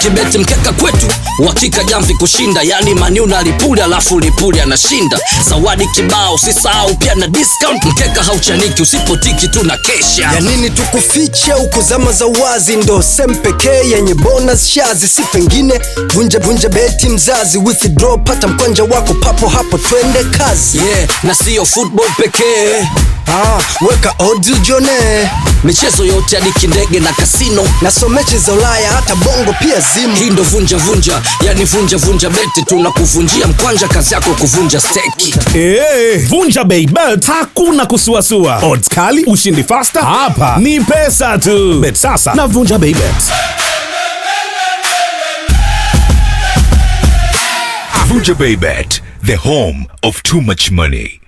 tukibeti mkeka kwetu uhakika jamvi kushinda. Yani Maniu na Lipuli alafu Lipuli anashinda. Zawadi kibao usisahau pia na discount. Mkeka hauchaniki usipotiki tu na kesha. Ya nini tukufiche huko zama za wazi, ndo same pekee yenye bonus shazi. Si pengine vunja beti mzazi, withdraw pata mkwanja wako papo hapo twende kazi. Na sio football pekee, weka odds ujone michezo yote hadi kindege na kasino. na so mechi za Ulaya hata bongo pia zimo. Hii ndo vunja, yani vunja beti tunakuvunjia mkwanja, kazi yako kuvunja steki. Vunja bei bet, hakuna kusuasua. Odds kali, ushindi faster, hapa ni pesa tu. Bet sasa na Vunja bei bet. Vunja bei bet, the home of too much money.